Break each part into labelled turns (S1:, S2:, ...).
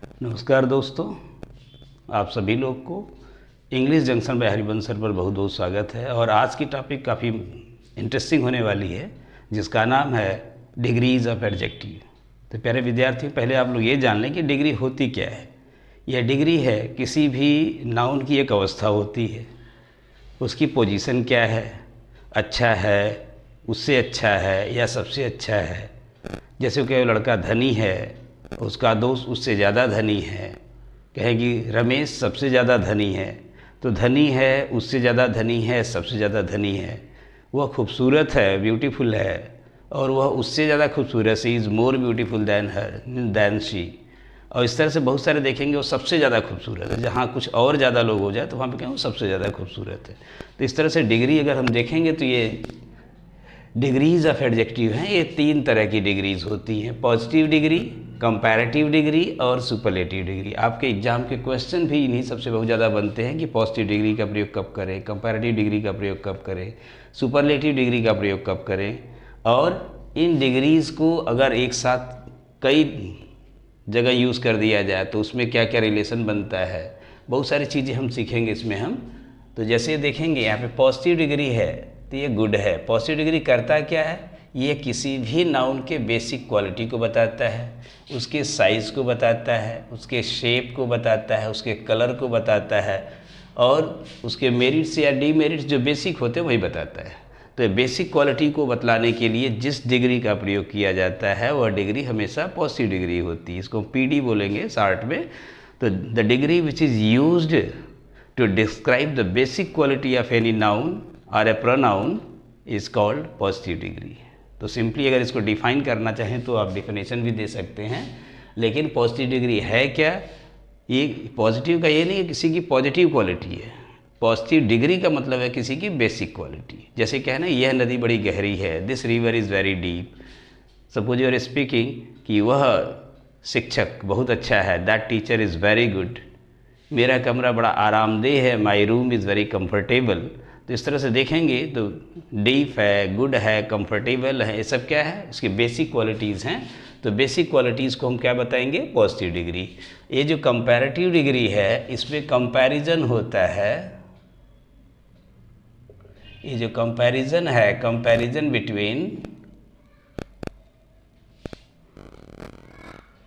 S1: नमस्कार दोस्तों, आप सभी लोग को English junction by Harivansh sir पर बहुत बहुत स्वागत है। और आज की टॉपिक काफ़ी इंटरेस्टिंग होने वाली है, जिसका नाम है डिग्रीज ऑफ एडजेक्टिव। तो प्यारे विद्यार्थियों, पहले आप लोग ये जान लें कि डिग्री होती क्या है। यह डिग्री है किसी भी नाउन की एक अवस्था होती है, उसकी पोजीशन क्या है, अच्छा है, उससे अच्छा है या सबसे अच्छा है। जैसे कि लड़का धनी है, उसका दोस्त उससे ज़्यादा धनी है, कहेगी रमेश सबसे ज़्यादा धनी है, तो धनी है, उससे ज़्यादा धनी है, सबसे ज़्यादा धनी है। वह खूबसूरत है, ब्यूटीफुल है, और वह उससे ज़्यादा खूबसूरत, she is more beautiful than she. और इस तरह से बहुत सारे देखेंगे वो सबसे ज़्यादा खूबसूरत है। जहाँ कुछ और ज़्यादा लोग हो जाए तो वहाँ पे कहें वो सबसे ज़्यादा खूबसूरत है। तो इस तरह से डिग्री अगर हम देखेंगे तो ये डिग्रीज ऑफ एडजेक्टिव हैं। ये तीन तरह की डिग्रीज होती हैं: पॉजिटिव डिग्री, कंपैरेटिव डिग्री और सुपरलेटिव डिग्री। आपके एग्जाम के क्वेश्चन भी इन्हीं सबसे बहुत ज़्यादा बनते हैं कि पॉजिटिव डिग्री का प्रयोग कब करें, कंपैरेटिव डिग्री का प्रयोग कब करें, सुपरलेटिव डिग्री का प्रयोग कब करें। और इन डिग्रीज़ को अगर एक साथ कई जगह यूज़ कर दिया जाए तो उसमें क्या क्या रिलेशन बनता है, बहुत सारी चीज़ें हम सीखेंगे इसमें हम। तो जैसे देखेंगे यहाँ पे पॉजिटिव डिग्री है तो ये गुड है। पॉजिटिव डिग्री करता क्या है, ये किसी भी नाउन के बेसिक क्वालिटी को बताता है, उसके साइज़ को बताता है, उसके शेप को बताता है, उसके कलर को बताता है, और उसके मेरिट्स या डीमेरिट्स जो बेसिक होते हैं वही बताता है। तो बेसिक क्वालिटी को बतलाने के लिए जिस डिग्री का प्रयोग किया जाता है वह डिग्री हमेशा पॉजिटिव डिग्री होती है। इसको पीडी बोलेंगे शॉर्ट में। तो the degree which is used to describe the basic quality of any noun और a pronoun is called positive degree. तो सिंपली अगर इसको डिफाइन करना चाहें तो आप डिफिनेशन भी दे सकते हैं। लेकिन पॉजिटिव डिग्री है क्या, ये पॉजिटिव का ये नहीं है किसी की पॉजिटिव क्वालिटी है। पॉजिटिव डिग्री का मतलब है किसी की बेसिक क्वालिटी। जैसे क्या है ना, यह नदी बड़ी गहरी है, this river is very deep. Suppose you are speaking कि वह शिक्षक बहुत अच्छा है, that teacher is very good. मेरा कमरा बड़ा आरामदेह है, my room is very comfortable. तो इस तरह से देखेंगे तो डीप है, गुड है, कंफर्टेबल है, ये सब क्या है, इसकी बेसिक क्वालिटीज़ हैं। तो बेसिक क्वालिटीज़ को हम क्या बताएंगे, पॉजिटिव डिग्री। ये जो कंपैरेटिव डिग्री है इसमें कंपैरिजन होता है। ये जो कंपैरिजन है, कंपैरिजन बिटवीन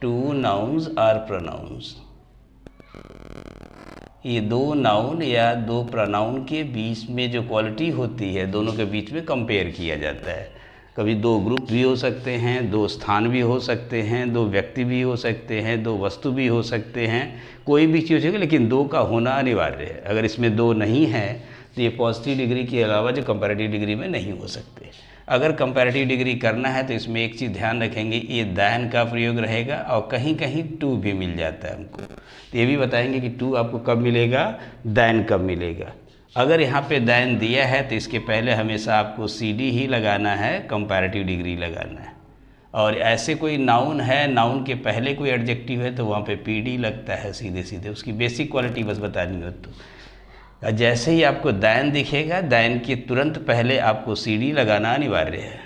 S1: टू नाउन्स और प्रोनाउंस। ये दो नाउन या दो प्रोनाउन के बीच में जो क्वालिटी होती है, दोनों के बीच में कंपेयर किया जाता है। कभी दो ग्रुप भी हो सकते हैं, दो स्थान भी हो सकते हैं, दो व्यक्ति भी हो सकते हैं, दो वस्तु भी हो सकते हैं, कोई भी चीज़ होगी, लेकिन दो का होना अनिवार्य है। अगर इसमें दो नहीं है तो ये पॉजिटिव डिग्री के अलावा जो कंपैरेटिव डिग्री में नहीं हो सकते। अगर कंपैरेटिव डिग्री करना है तो इसमें एक चीज़ ध्यान रखेंगे, ये दैन का प्रयोग रहेगा और कहीं कहीं टू भी मिल जाता है हमको। तो ये भी बताएंगे कि टू आपको कब मिलेगा, दैन कब मिलेगा। अगर यहाँ पे दैन दिया है तो इसके पहले हमेशा आपको CD ही लगाना है, कंपैरेटिव डिग्री लगाना है। और ऐसे कोई नाउन है, नाउन के पहले कोई एडजेक्टिव है तो वहाँ पे PD लगता है सीधे सीधे, उसकी बेसिक क्वालिटी बस बतानी हो तो। जैसे ही आपको दैन दिखेगा, दैन के तुरंत पहले आपको CD लगाना अनिवार्य है।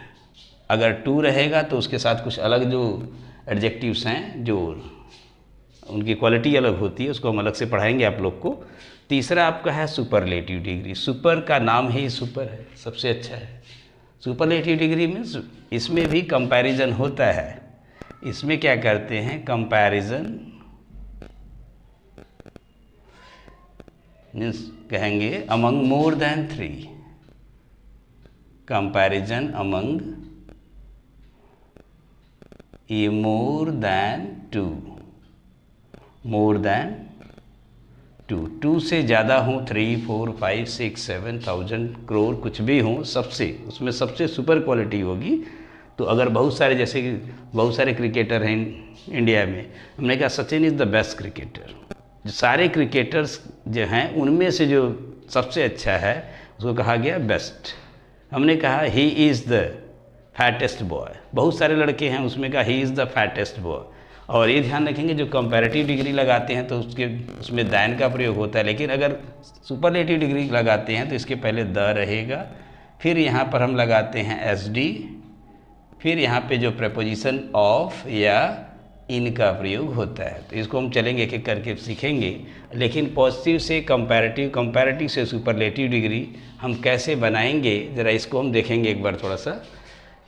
S1: अगर टू रहेगा तो उसके साथ कुछ अलग जो एडजेक्टिव्स हैं, जो उनकी क्वालिटी अलग होती है, उसको हम अलग से पढ़ाएंगे आप लोग को। तीसरा आपका है सुपरलेटिव डिग्री। सुपर का नाम ही सुपर है, सबसे अच्छा है। सुपरलेटिव डिग्री में इसमें भी कंपैरिजन होता है। इसमें क्या करते हैं, कंपैरिजन मीन्स कहेंगे among more than 3, comparison among ये मोर देन 2, मोर देन 2, 2 से ज़्यादा हों, 3, 4, 5, 6, 7, 1000 करोड़ कुछ भी हों, सबसे उसमें सबसे सुपर क्वालिटी होगी। तो अगर बहुत सारे, जैसे कि बहुत सारे क्रिकेटर हैं इंडिया में, हमने कहा Sachin is the best cricketer. जो सारे क्रिकेटर्स जो हैं उनमें से जो सबसे अच्छा है उसको कहा गया बेस्ट। हमने कहा he is the fattest boy, बहुत सारे लड़के हैं उसमें कहा he is the fattest boy. और ये ध्यान रखेंगे जो कंपैरेटिव डिग्री लगाते हैं तो उसमें दैन का प्रयोग होता है, लेकिन अगर सुपरलेटिव डिग्री लगाते हैं तो इसके पहले द रहेगा, फिर यहाँ पर हम लगाते हैं SD, फिर यहाँ पे जो प्रपोजिशन ऑफ या इनका प्रयोग होता है। तो इसको हम चलेंगे एक एक करके सीखेंगे। लेकिन पॉजिटिव से कंपैरेटिव, कंपैरेटिव से सुपरलेटिव डिग्री हम कैसे बनाएंगे, ज़रा इसको हम देखेंगे एक बार थोड़ा सा।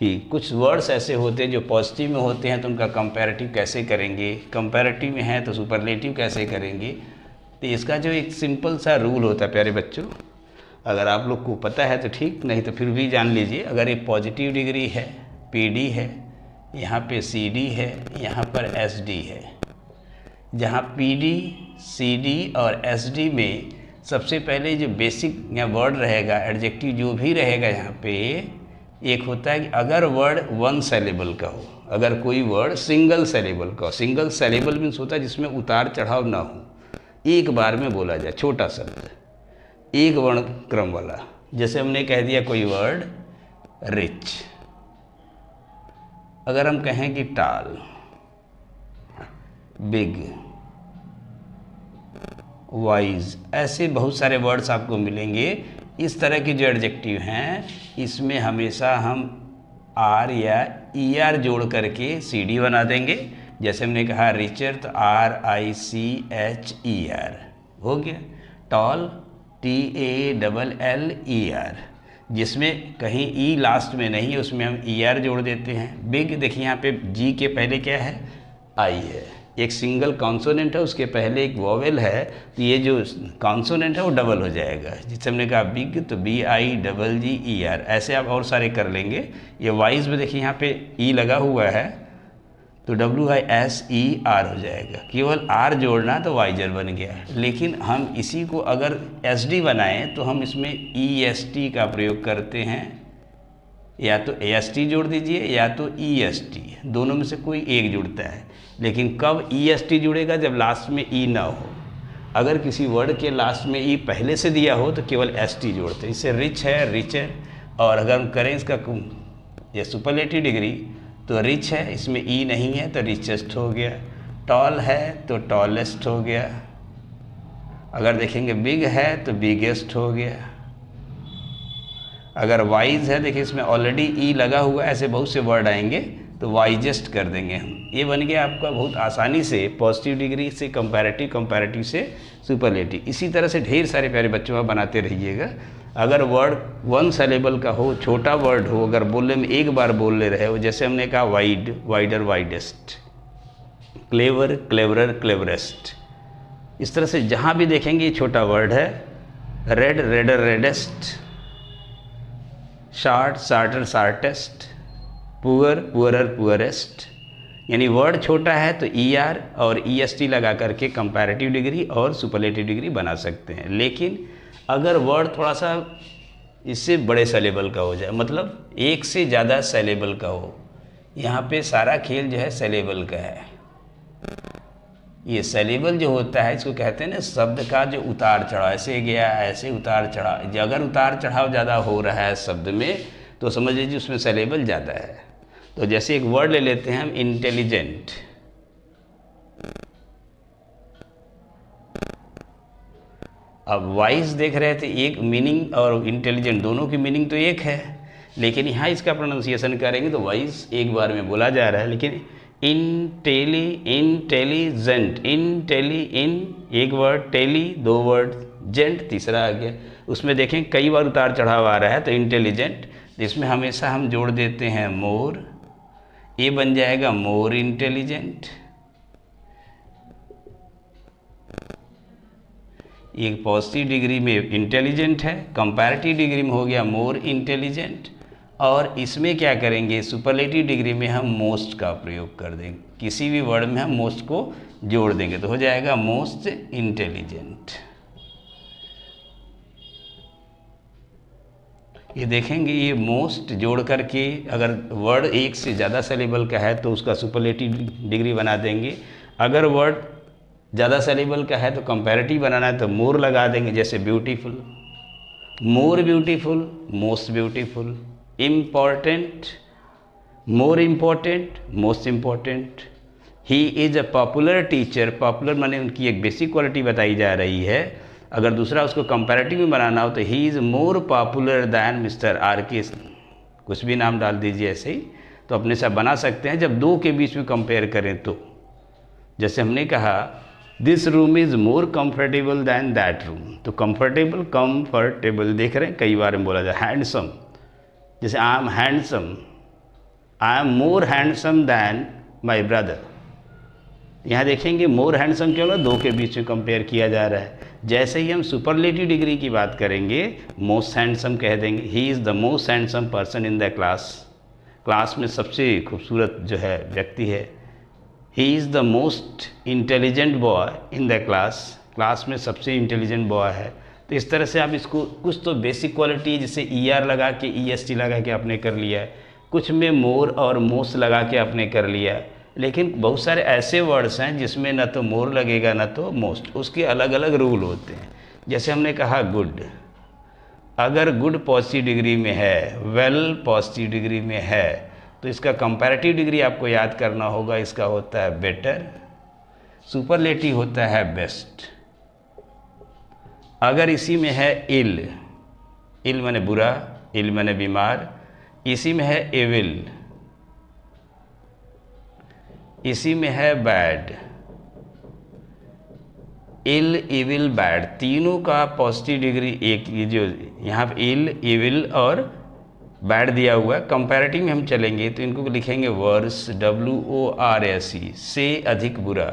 S1: कि कुछ वर्ड्स ऐसे होते हैं जो पॉजिटिव में होते हैं तो उनका कंपैरेटिव कैसे करेंगे, कंपैरेटिव में है तो सुपरलेटिव कैसे करेंगे। तो इसका जो एक सिंपल सा रूल होता है प्यारे बच्चों, अगर आप लोग को पता है तो ठीक, नहीं तो फिर भी जान लीजिए। अगर ये पॉजिटिव डिग्री है, PD है, यहाँ पे CD है, यहाँ पर SD है। जहाँ PD, CD और SD में सबसे पहले जो बेसिक या वर्ड रहेगा, एडजेक्टिव जो भी रहेगा यहाँ पे, एक होता है कि अगर वर्ड वन सेलेबल का हो, अगर कोई वर्ड सिंगल सेलेबल का हो। सिंगल सेलेबल मीन्स होता है जिसमें उतार चढ़ाव ना हो, एक बार में बोला जाए, छोटा शब्द, एक वर्ण क्रम वाला। जैसे हमने कह दिया कोई वर्ड रिच, अगर हम कहें कि टाल, बिग, वाइज, ऐसे बहुत सारे वर्ड्स आपको मिलेंगे। इस तरह के जो एडजेक्टिव हैं इसमें हमेशा हम R या ER जोड़ करके CD बना देंगे। जैसे हमने कहा रिचर तो RICHER हो गया। टॉल TALLER, जिसमें कहीं E लास्ट में नहीं है उसमें हम ER जोड़ देते हैं। बिग देखिए यहाँ पे G के पहले क्या है, I है, एक सिंगल कॉन्सोनेंट है, उसके पहले एक वोवेल है, तो ये जो कॉन्सोनेंट है वो डबल हो जाएगा। जिससे हमने कहा बिग तो BIGGER, ऐसे आप और सारे कर लेंगे। ये वाइज में देखिए यहाँ पे E लगा हुआ है तो WISER हो जाएगा, केवल R जोड़ना तो वाइजर बन गया। लेकिन हम इसी को अगर SD बनाएं तो हम इसमें EST का प्रयोग करते हैं, या तो AST जोड़ दीजिए या तो EST, दोनों में से कोई एक जुड़ता है। लेकिन कब EST जुड़ेगा, जब लास्ट में E ना हो। अगर किसी वर्ड के लास्ट में E पहले से दिया हो तो केवल ST जोड़ते हैं। इससे रिच है, रिचर, और अगर हम करें इसका ये सुपरलेटिव डिग्री तो रिच है, इसमें E नहीं है तो रिचेस्ट हो गया। टॉल है तो टॉलेस्ट हो गया। अगर देखेंगे बिग है तो बिगेस्ट हो गया। अगर वाइज है, देखिए इसमें ऑलरेडी E लगा हुआ है, ऐसे बहुत से वर्ड आएंगे तो वाइजेस्ट कर देंगे हम। ये बन गया आपका बहुत आसानी से पॉजिटिव डिग्री से कंपैरेटिव, कंपैरेटिव से सुपरलेटिव। इसी तरह से ढेर सारे प्यारे बच्चों आप बनाते रहिएगा। अगर वर्ड वन सेलेबल का हो, छोटा वर्ड हो, अगर बोलने में एक बार बोल ले रहे हो, जैसे हमने कहा wide, wider, widest, clever, cleverer, cleverest, इस तरह से जहाँ भी देखेंगे ये छोटा वर्ड है। Red, redder, reddest, short, shorter, shortest, poor, poorer, poorest. यानी वर्ड छोटा है तो ER और EST लगा करके कंपैरेटिव डिग्री और सुपरलेटिव डिग्री बना सकते हैं। लेकिन अगर वर्ड थोड़ा सा इससे बड़े सेलेबल का हो जाए, मतलब एक से ज़्यादा सेलेबल का हो, यहाँ पे सारा खेल जो है सेलेबल का है। ये सेलेबल जो होता है इसको कहते हैं ना शब्द का जो उतार चढ़ाव, ऐसे गया ऐसे उतार चढ़ाव। अगर उतार चढ़ाव ज़्यादा हो रहा है शब्द में तो समझ लीजिए उसमें सेलेबल ज़्यादा है। तो जैसे एक वर्ड ले लेते हैं हम, इंटेलिजेंट। अब वाइज देख रहे थे, एक मीनिंग और इंटेलिजेंट दोनों की मीनिंग तो एक है, लेकिन यहाँ इसका प्रोनाउंसिएशन करेंगे तो वाइज एक बार में बोला जा रहा है। लेकिन इंटेलिजेंट, एक वर्ड, टेली दो वर्ड, जेंट तीसरा आ गया। उसमें देखें कई बार उतार चढ़ाव आ रहा है तो इंटेलिजेंट, इसमें हमेशा हम जोड़ देते हैं मोर, ये बन जाएगा मोर इंटेलिजेंट। एक पॉजिटिव डिग्री में इंटेलिजेंट है, कंपैरेटिव डिग्री में हो गया मोर इंटेलिजेंट, और इसमें क्या करेंगे, सुपरलेटिव डिग्री में हम मोस्ट का प्रयोग कर देंगे। किसी भी वर्ड में हम मोस्ट को जोड़ देंगे तो हो जाएगा मोस्ट इंटेलिजेंट। ये देखेंगे ये मोस्ट जोड़ करके अगर वर्ड एक से ज़्यादा सेलेबल का है तो उसका सुपरलेटिव डिग्री बना देंगे। अगर वर्ड ज़्यादा सेलेबल का है तो कंपैरेटिव बनाना है तो मोर लगा देंगे। जैसे beautiful, more beautiful, most beautiful. Important, more important, most important. He is a popular teacher, popular माने उनकी एक बेसिक क्वालिटी बताई जा रही है। अगर दूसरा उसको कंपैरेटिव में बनाना हो तो he is more popular than mister RK, कुछ भी नाम डाल दीजिए ऐसे ही, तो अपने साथ बना सकते हैं। जब दो के बीच में कंपेयर करें तो जैसे हमने कहा this room is more comfortable than that room, तो कंफर्टेबल देख रहे हैं कई बार में बोला जाए। हैंडसम, जैसे I am handsome, I am more handsome than my brother. यहाँ देखेंगे मोर हैंडसम क्यों ना, दो के बीच में कंपेयर किया जा रहा है। जैसे ही हम सुपरलेटिव डिग्री की बात करेंगे मोस्ट हैंडसम कह देंगे, he is the most handsome person in the class, class में सबसे खूबसूरत जो है व्यक्ति है। He is the most intelligent boy in the class, class में सबसे इंटेलिजेंट बॉय है। तो इस तरह से आप इसको कुछ तो बेसिक क्वालिटी जैसे ER लगा के EST लगा के आपने कर लिया है, कुछ में मोर और मोस्ट लगा के आपने कर लिया है। लेकिन बहुत सारे ऐसे वर्ड्स हैं जिसमें ना तो मोर लगेगा ना तो मोस्ट, उसके अलग अलग रूल होते हैं। जैसे हमने कहा गुड, अगर गुड पॉजिटिव डिग्री में है, वेल पॉजिटिव डिग्री में है, तो इसका कंपैरेटिव डिग्री आपको याद करना होगा, इसका होता है बेटर, सुपरलेटिव होता है बेस्ट। अगर इसी में है इल, इल माने बुरा, इल माने बीमार, इसी में है एविल, इसी में है बैड, इल इविल बैड, तीनों का पॉजिटिव डिग्री एक, ये जो यहाँ पे इल इविल और बैड दिया हुआ है। कंपैरेटिव में हम चलेंगे तो इनको लिखेंगे वर्स, WORSE, से अधिक बुरा,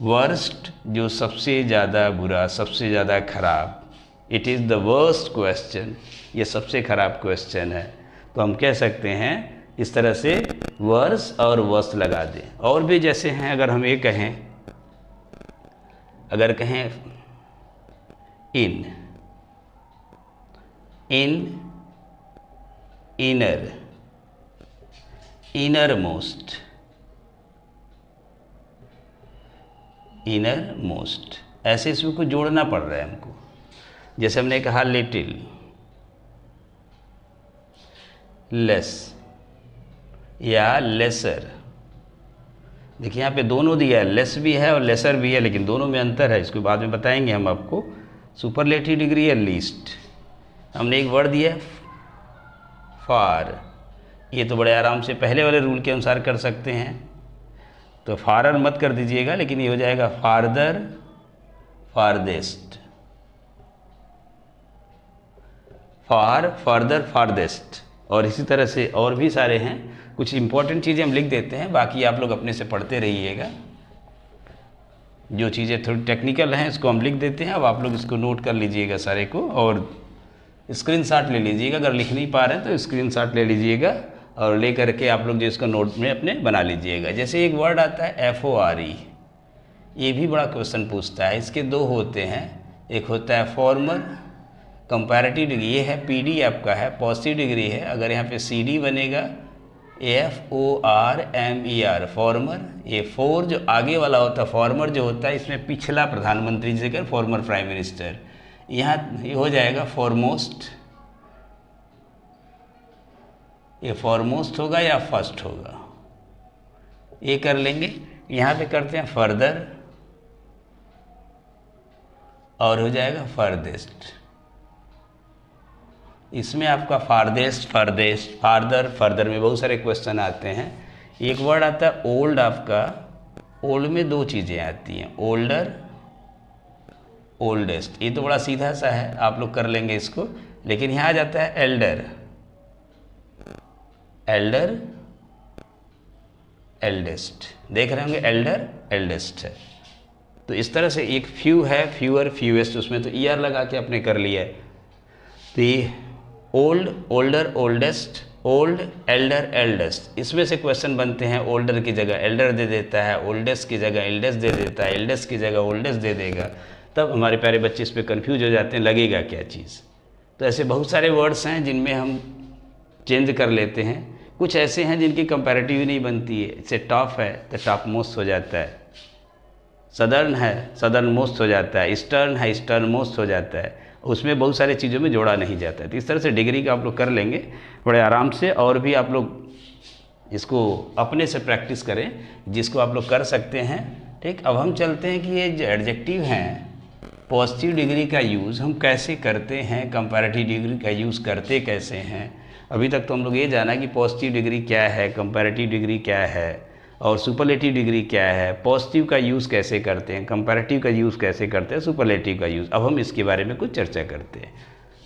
S1: वर्स्ट जो सबसे ज़्यादा बुरा, सबसे ज़्यादा खराब। It is the worst question, ये सबसे खराब क्वेश्चन है। तो हम कह सकते हैं इस तरह से वर्स और वर्स्ट लगा दें। और भी जैसे हैं, अगर हम ये कहें, अगर कहें in, inner, innermost, innermost, ऐसे इसमें कुछ जोड़ना पड़ रहा है हमको। जैसे हमने कहा लिटिल, लेस या लेसर। देखिए यहाँ पे दोनों दिया है, लेस भी है और लेसर भी है, लेकिन दोनों में अंतर है, इसको बाद में बताएंगे हम आपको। सुपरलेटिव डिग्री है लीस्ट। हमने एक वर्ड दिया फार, ये तो बड़े आराम से पहले वाले रूल के अनुसार कर सकते हैं, तो फारर मत कर दीजिएगा, लेकिन ये हो जाएगा फारदर, फारदेस्ट, फार, फारदर, फारदेस्ट। और इसी तरह से और भी सारे हैं। कुछ इंपॉर्टेंट चीज़ें हम लिख देते हैं, बाकी आप लोग अपने से पढ़ते रहिएगा। जो चीज़ें थोड़ी टेक्निकल हैं इसको हम लिख देते हैं, अब आप लोग इसको नोट कर लीजिएगा सारे को, और स्क्रीनशॉट ले लीजिएगा। अगर लिख नहीं पा रहे हैं तो स्क्रीनशॉट ले लीजिएगा और ले करके आप लोग जो इसका नोट में अपने बना लीजिएगा। जैसे एक वर्ड आता है FORE, ये भी बड़ा क्वेश्चन पूछता है। इसके दो होते हैं, एक होता है फॉर्मर, कंपैरेटिव डिग्री, ये है PD आपका है, पॉजिटिव डिग्री है। अगर यहाँ पे CD बनेगा FORMER, फॉर्मर। ये फोर जो आगे वाला होता है, फॉर्मर जो होता है, इसमें पिछला प्रधानमंत्री जिसे कहते हैं फॉर्मर प्राइम मिनिस्टर। यहाँ ये हो जाएगा फॉरमोस्ट, ये फॉरमोस्ट होगा या फर्स्ट होगा, ये कर लेंगे। यहाँ पे करते हैं फर्दर और हो जाएगा फर्देस्ट। इसमें आपका फारदेस्ट, फर्देस्ट, फार्दर, फर्दर में बहुत सारे क्वेश्चन आते हैं। एक वर्ड आता है ओल्ड आपका, ओल्ड में दो चीज़ें आती हैं, ओल्डर, ओल्डेस्ट। ये तो बड़ा सीधा सा है, आप लोग कर लेंगे इसको। लेकिन यहाँ आ जाता है एल्डर, एल्डर, एल्डेस्ट। देख रहे होंगे एल्डर, एल्डेस्ट है। तो इस तरह से एक फ्यू है, फ्यूअर, फ्यूएस्ट, उसमें तो ER लगा के आपने कर लिया है। तो ये old, older, oldest, old, Elder, eldest, इसमें से क्वेश्चन बनते हैं। ओल्डर की जगह एल्डर दे देता है, ओल्डेस्ट की जगह एल्डेस्ट दे देता है, एल्डेस्ट की जगह ओल्डेस्ट दे देगा। तब हमारे प्यारे बच्चे इस पर कन्फ्यूज हो जाते हैं, लगेगा क्या चीज़। तो ऐसे बहुत सारे वर्ड्स हैं जिनमें हम चेंज कर लेते हैं। कुछ ऐसे हैं जिनकी कंपैरेटिव नहीं बनती है। जैसे टॉप है तो टॉप मोस्ट हो जाता है, सदर्न है सदर्न मोस्ट हो जाता है, ईस्टर्न है ईस्टर्न मोस्ट हो जाता है। उसमें बहुत सारी चीज़ों में जोड़ा नहीं जाता है। तो इस तरह से डिग्री का आप लोग कर लेंगे बड़े आराम से। और भी आप लोग इसको अपने से प्रैक्टिस करें, जिसको आप लोग कर सकते हैं। ठीक, अब हम चलते हैं कि ये जो एडजेक्टिव हैं, पॉजिटिव डिग्री का यूज़ हम कैसे करते हैं, कंपैरेटिव डिग्री का यूज़ करते कैसे हैं। अभी तक तो हम लोग ये जाना कि पॉजिटिव डिग्री क्या है, कंपैरेटिव डिग्री क्या है, और सुपरलेटिव डिग्री क्या है, पॉजिटिव का यूज़ कैसे करते हैं, कंपैरेटिव का यूज़ कैसे करते हैं, सुपरलेटिव का यूज़। अब हम इसके बारे में कुछ चर्चा करते हैं।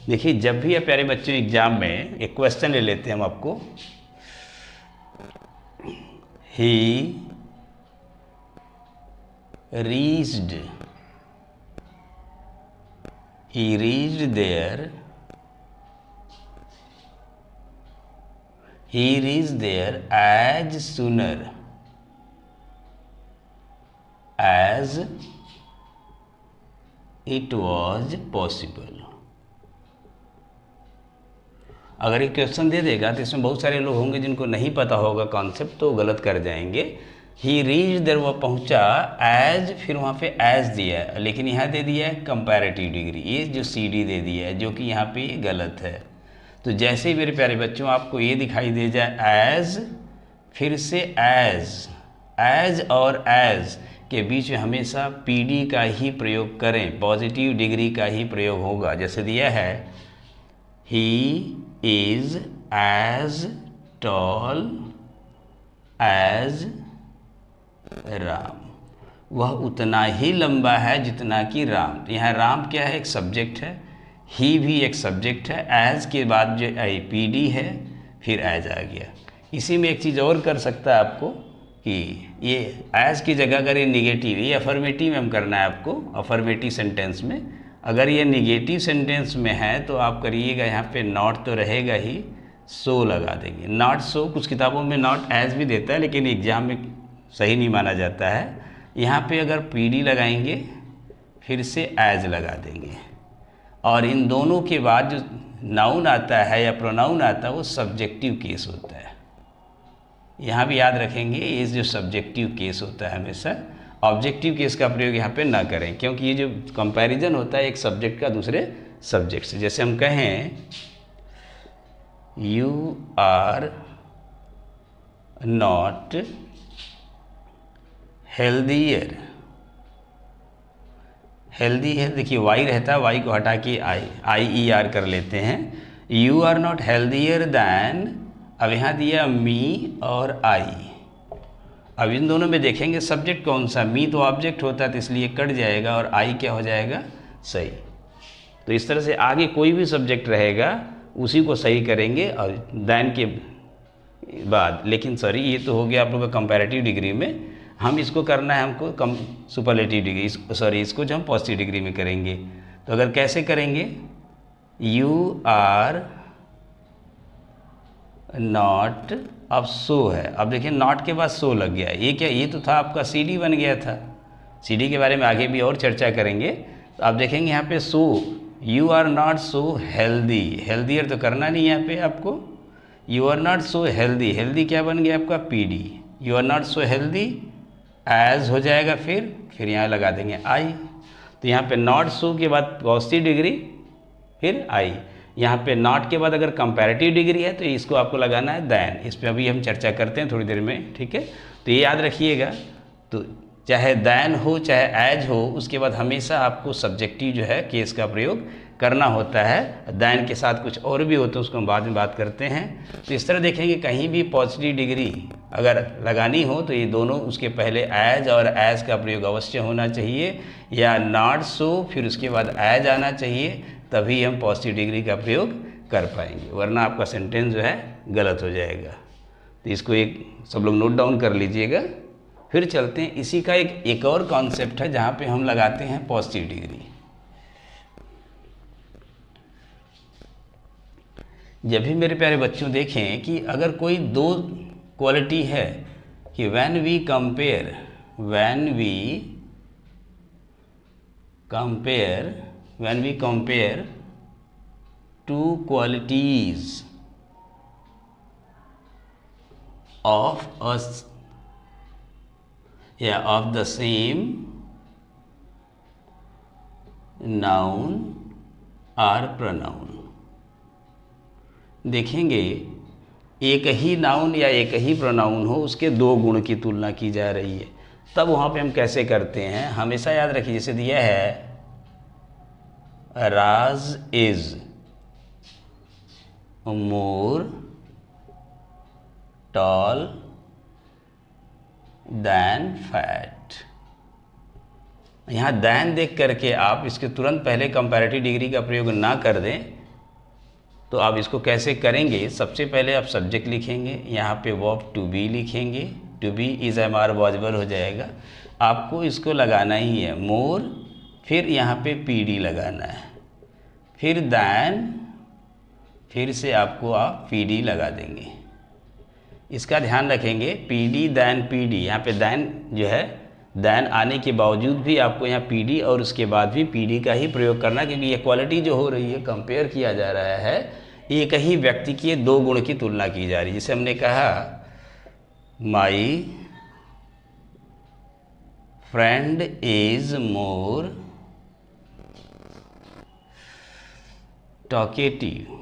S1: देखिए, जब भी आप प्यारे बच्चों एग्जाम में एक क्वेश्चन ले लेते हैं हम आपको, ही reached there as sooner as it was possible। अगर एक क्वेश्चन दे देगा तो इसमें बहुत सारे लोग होंगे जिनको नहीं पता होगा कॉन्सेप्ट, तो गलत कर जाएंगे। ही रीच देर, वह पहुंचा, एज, फिर वहाँ पे एज दिया है, लेकिन यहाँ दे दिया है कंपैरेटिव डिग्री, ये जो सी डी दे दिया है, जो कि यहाँ पे गलत है। तो जैसे ही मेरे प्यारे बच्चों आपको ये दिखाई दे जाए एज, फिर से एज और एज के बीच में हमेशा पी डी का ही प्रयोग करें, पॉजिटिव डिग्री का ही प्रयोग होगा। जैसे दिया है, he is as tall as Ram, वह उतना ही लंबा है जितना कि राम। यहाँ राम क्या है, एक सब्जेक्ट है, ही भी एक सब्जेक्ट है, एज के बाद जो आई पी डी है, फिर एज आ गया। इसी में एक चीज़ और कर सकता है आपको कि ये एज की जगह अगर ये निगेटिव, ये अफर्मेटिव में हम करना है आपको, अफर्मेटिव सेंटेंस में। अगर ये निगेटिव सेंटेंस में है तो आप करिएगा, यहाँ पे नॉट तो रहेगा ही, सो लगा देंगे। नॉट सो, कुछ किताबों में नॉट एज भी देता है, लेकिन एग्जाम में सही नहीं माना जाता है। यहाँ पे अगर पी डी लगाएंगे, फिर से एज लगा देंगे, और इन दोनों के बाद जो नाउन आता है या प्रोनाउन आता है वो सब्जेक्टिव केस होता है। यहाँ भी याद रखेंगे, ये जो सब्जेक्टिव केस होता है हमेशा, ऑब्जेक्टिव केस का प्रयोग यहाँ पे ना करें, क्योंकि ये जो कंपैरिजन होता है एक सब्जेक्ट का दूसरे सब्जेक्ट से। जैसे हम कहें, you are not healthier, healthy है, देखिए वाई रहता है, वाई को हटा के आई ई आर कर लेते हैं। You are not healthier than, अब यहाँ दिया मी और आई। अब इन दोनों में देखेंगे सब्जेक्ट कौन सा, मी तो ऑब्जेक्ट होता है तो इसलिए कट जाएगा, और आई क्या हो जाएगा, सही। तो इस तरह से आगे कोई भी सब्जेक्ट रहेगा उसी को सही करेंगे, और दैन के बाद, लेकिन सॉरी ये तो हो गया आप लोग का कंपैरेटिव डिग्री में। हम इसको करना है हमको कम सुपरलेटिव डिग्री, सॉरी इसको जो हम पॉजिटिव डिग्री में करेंगे। तो अगर कैसे करेंगे, यू आर नॉट, अब सो है, अब देखिए नॉट के बाद सो लग गया, ये क्या, ये तो था आपका सी डी बन गया था। सी डी के बारे में आगे भी और चर्चा करेंगे। तो आप देखेंगे यहाँ पे so, you are not so healthy, healthier तो करना नहीं यहाँ पे आपको, you are not so healthy, healthy क्या बन गया आपका P D, you are not so healthy as हो जाएगा, फिर यहाँ लगा देंगे आई। तो यहाँ पे नॉट सो के बाद पॉजिटिव डिग्री, फिर आई। यहाँ पे नॉट के बाद अगर कंपैरेटिव डिग्री है तो इसको आपको लगाना है दैन। इस पर अभी हम चर्चा करते हैं थोड़ी देर में, ठीक है। तो ये याद रखिएगा, तो चाहे दैन हो चाहे एज हो, उसके बाद हमेशा आपको सब्जेक्टिव जो है केस का प्रयोग करना होता है। दैन के साथ कुछ और भी होता है, उसको हम बाद में बात करते हैं। तो इस तरह देखेंगे कहीं भी पॉजिटिव डिग्री अगर लगानी हो तो ये दोनों, उसके पहले एज और एज का प्रयोग अवश्य होना चाहिए, या नॉट सो फिर उसके बाद एज आना चाहिए, तभी हम पॉजिटिव डिग्री का प्रयोग कर पाएंगे, वरना आपका सेंटेंस जो है गलत हो जाएगा। तो इसको एक सब लोग नोट डाउन कर लीजिएगा। फिर चलते हैं, इसी का एक और कॉन्सेप्ट है जहाँ पे हम लगाते हैं पॉजिटिव डिग्री। जब भी मेरे प्यारे बच्चों देखें कि अगर कोई दो क्वालिटी है कि when we compare two qualities of us या ऑफ द सेम नाउन और प्रोनाउन, देखेंगे एक ही नाउन या एक ही प्रोनाउन हो, उसके दो गुण की तुलना की जा रही है, तब वहाँ पे हम कैसे करते हैं। हमेशा याद रखिए, जैसे दिया है Raj is more tall than fat. यहाँ दैन देख करके आप इसके तुरंत पहले कंपैरेटिव डिग्री का प्रयोग ना कर दें, तो आप इसको कैसे करेंगे? सबसे पहले आप सब्जेक्ट लिखेंगे, यहाँ पे वर्ब टू बी लिखेंगे, टू बी इज एम-आर वॉजेबल हो जाएगा। आपको इसको लगाना ही है मोर, फिर यहाँ पे पी-डी लगाना है, फिर दैन, फिर से आपको आप पी-डी लगा देंगे। इसका ध्यान रखेंगे, पी-डी दैन पी-डी, यहाँ पे दैन जो है, दैन आने के बावजूद भी आपको यहाँ पी-डी और उसके बाद भी पी-डी का ही प्रयोग करना, क्योंकि ये क्वालिटी जो हो रही है, कंपेयर किया जा रहा है, एक ही व्यक्ति के दो गुण की तुलना की जा रही है। जैसे हमने कहा my friend is more talkative,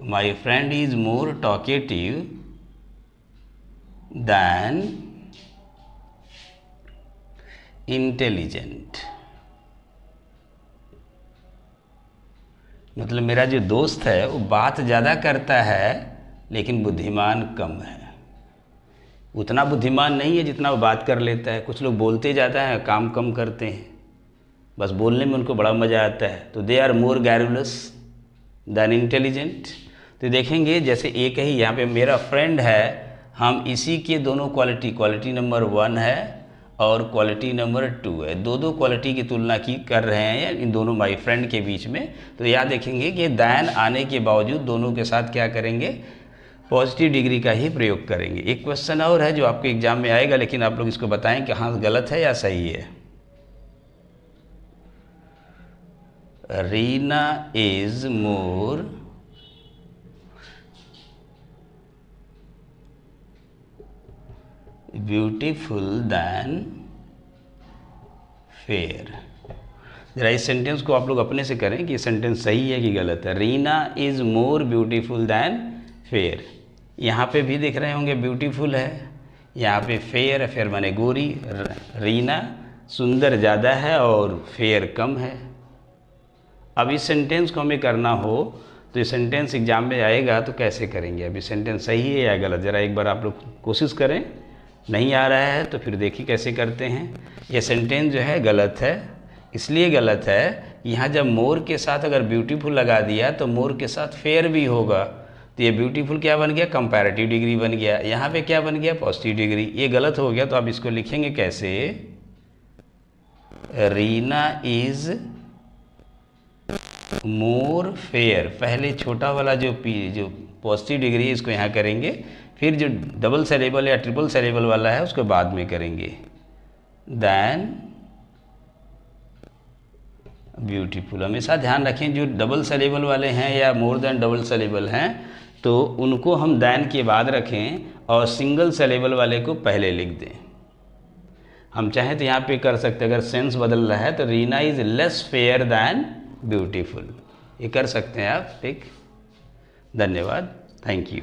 S1: my friend is more talkative than intelligent. मतलब मेरा जो दोस्त है वो बात ज़्यादा करता है लेकिन बुद्धिमान कम है। उतना बुद्धिमान नहीं है जितना वो बात कर लेता है। कुछ लोग बोलते ज़्यादा हैं, काम कम करते हैं, बस बोलने में उनको बड़ा मज़ा आता है। तो they are more garrulous than intelligent. तो देखेंगे जैसे एक ही यहाँ पे मेरा फ्रेंड है, हम इसी के दोनों क्वालिटी नंबर 1 है और क्वालिटी नंबर 2 है, दो क्वालिटी की तुलना की कर रहे हैं इन दोनों माई फ्रेंड के बीच में। तो यहाँ देखेंगे कि दैन आने के बावजूद दोनों के साथ क्या करेंगे? पॉजिटिव डिग्री का ही प्रयोग करेंगे। एक क्वेश्चन और है जो आपके एग्जाम में आएगा, लेकिन आप लोग इसको बताएं कि हाँ गलत है या सही है। Reena is more beautiful than fair. जरा इस सेंटेंस को आप लोग अपने से करें कि ये सेंटेंस सही है कि गलत है। Reena is more beautiful than fair. यहाँ पे भी देख रहे होंगे ब्यूटीफुल है, यहाँ पे फेयर है, फेयर माने गोरी। रीना सुंदर ज़्यादा है और फेयर कम है। अब इस सेंटेंस को हमें करना हो तो ये सेंटेंस एग्जाम में आएगा तो कैसे करेंगे? अभी सेंटेंस सही है या गलत? ज़रा एक बार आप लोग कोशिश करें। नहीं आ रहा है तो फिर देखिए कैसे करते हैं। ये सेंटेंस जो है गलत है। इसलिए गलत है, यहाँ जब मोर के साथ अगर ब्यूटीफुल लगा दिया तो मोर के साथ फेयर भी होगा, तो ये ब्यूटीफुल क्या बन गया? कंपैरेटिव डिग्री बन गया। यहाँ पे क्या बन गया? Positive degree. ये गलत हो गया। तो आप इसको लिखेंगे कैसे? Reena is more fair. पहले छोटा वाला जो पॉजिटिव डिग्री है इसको यहाँ करेंगे, फिर जो डबल सेलेबल या ट्रिपल सेलेबल वाला है उसको बाद में करेंगे। Than beautiful. हमेशा ध्यान रखें जो डबल सेलेबल वाले हैं या मोर देन डबल सेलेबल हैं तो उनको हम दैन के बाद रखें और सिंगल सेलेबल वाले को पहले लिख दें। हम चाहें तो यहाँ पे कर सकते हैं, अगर सेंस बदल रहा है तो Reena is less fair than beautiful, ये कर सकते हैं आप। ठीक, धन्यवाद, थैंक यू।